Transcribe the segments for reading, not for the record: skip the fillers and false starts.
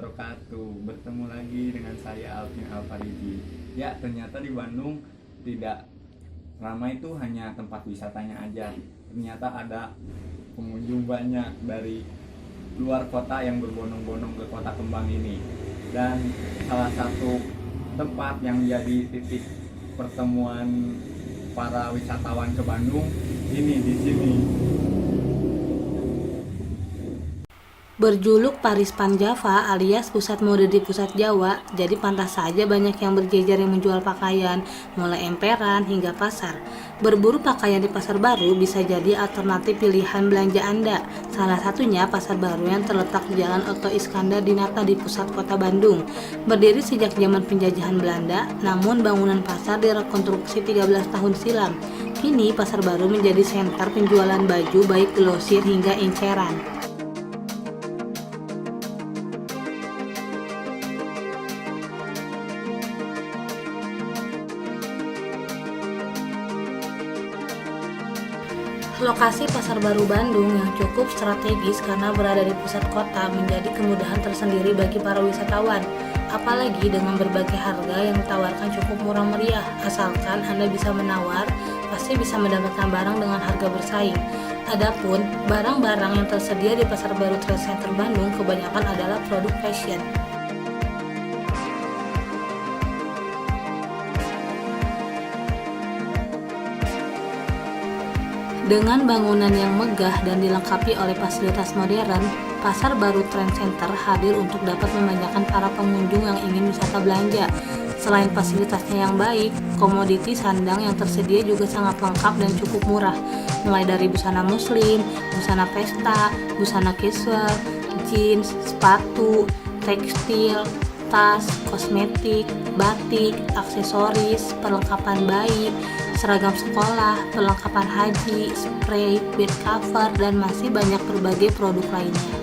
wabarakatuh. Bertemu lagi dengan saya Alvin Alfaridi. Ya, ternyata di Bandung tidak ramai itu hanya tempat wisatanya aja. Ternyata ada pengunjung banyak dari luar kota yang berbondong-bondong ke Kota Kembang ini. Dan salah satu tempat yang jadi titik pertemuan para wisatawan ke Bandung ini di sini. Berjuluk Paris Pan Java alias pusat mode di pusat Jawa, jadi pantas saja banyak yang berjejer yang menjual pakaian, mulai emperan hingga pasar. Berburu pakaian di pasar baru bisa jadi alternatif pilihan belanja Anda. Salah satunya pasar baru yang terletak di Jalan Oto Iskandar Dinata di pusat kota Bandung. Berdiri sejak zaman penjajahan Belanda, namun bangunan pasar direkonstruksi 13 tahun silam. Kini pasar baru menjadi sentra penjualan baju baik grosir hingga inceran. Lokasi Pasar Baru Bandung yang cukup strategis karena berada di pusat kota menjadi kemudahan tersendiri bagi para wisatawan. Apalagi dengan berbagai harga yang ditawarkan cukup murah meriah, asalkan Anda bisa menawar, pasti bisa mendapatkan barang dengan harga bersaing. Adapun barang-barang yang tersedia di Pasar Baru Trade Center Bandung kebanyakan adalah produk fashion. Dengan bangunan yang megah dan dilengkapi oleh fasilitas modern, Pasar Baru Trade Center hadir untuk dapat memanjakan para pengunjung yang ingin wisata belanja. Selain fasilitasnya yang baik, komoditi sandang yang tersedia juga sangat lengkap dan cukup murah, mulai dari busana muslim, busana pesta, busana casual, jeans, sepatu, tekstil, tas, kosmetik, batik, aksesoris, perlengkapan bayi, seragam sekolah, perlengkapan haji, spray, bed cover, dan masih banyak berbagai produk lainnya.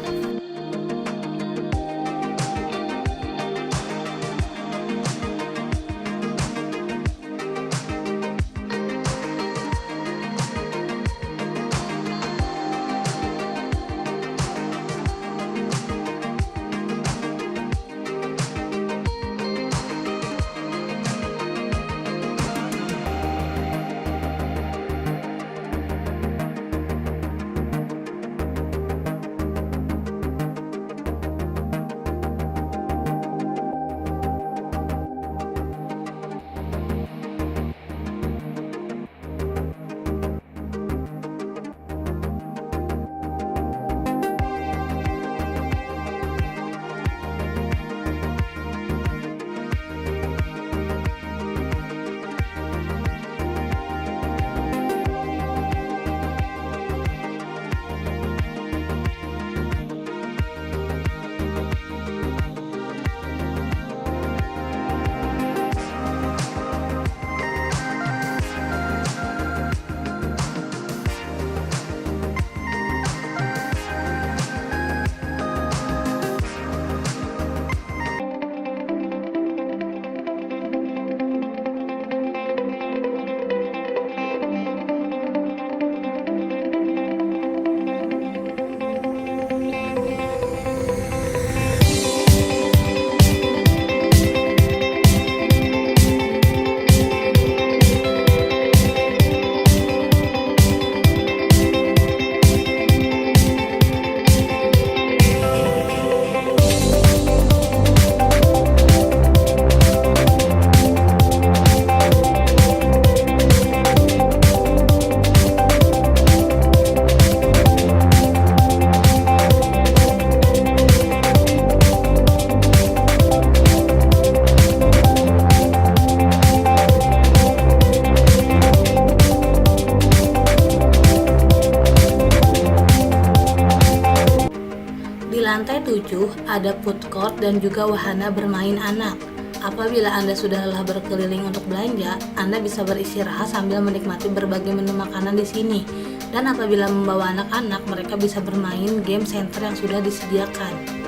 Di lantai 7 ada food court dan juga wahana bermain anak. Apabila Anda sudah lelah berkeliling untuk belanja, Anda bisa beristirahat sambil menikmati berbagai menu makanan di sini. Dan apabila membawa anak-anak, mereka bisa bermain game center yang sudah disediakan.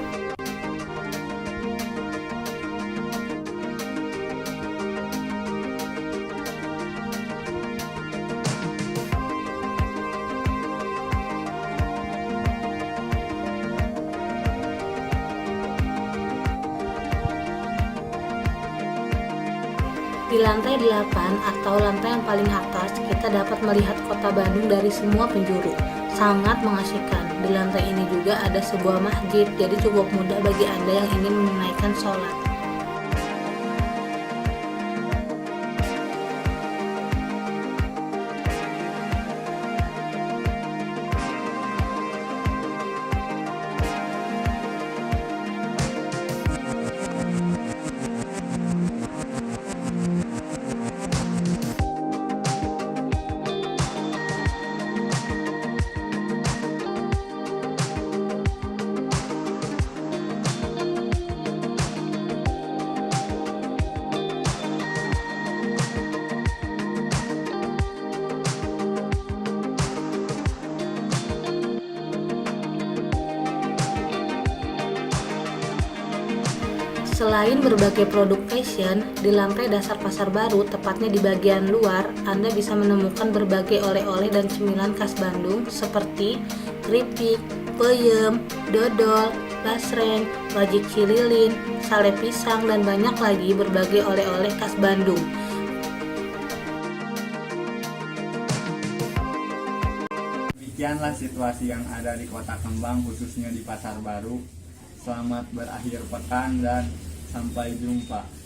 Di lantai 8 atau lantai yang paling atas, kita dapat melihat kota Bandung dari semua penjuru. Sangat mengasihkan. Di lantai ini juga ada sebuah masjid, jadi cukup mudah bagi Anda yang ingin menunaikan sholat. Selain berbagai produk fashion, di lantai dasar Pasar Baru, tepatnya di bagian luar, Anda bisa menemukan berbagai oleh-oleh dan cemilan khas Bandung seperti keripik, peyem, dodol, basreng, wajik cililin, sale pisang, dan banyak lagi berbagai oleh-oleh khas Bandung. Demikianlah situasi yang ada di Kota Kembang, khususnya di Pasar Baru. Selamat berakhir pekan dan sampai jumpa.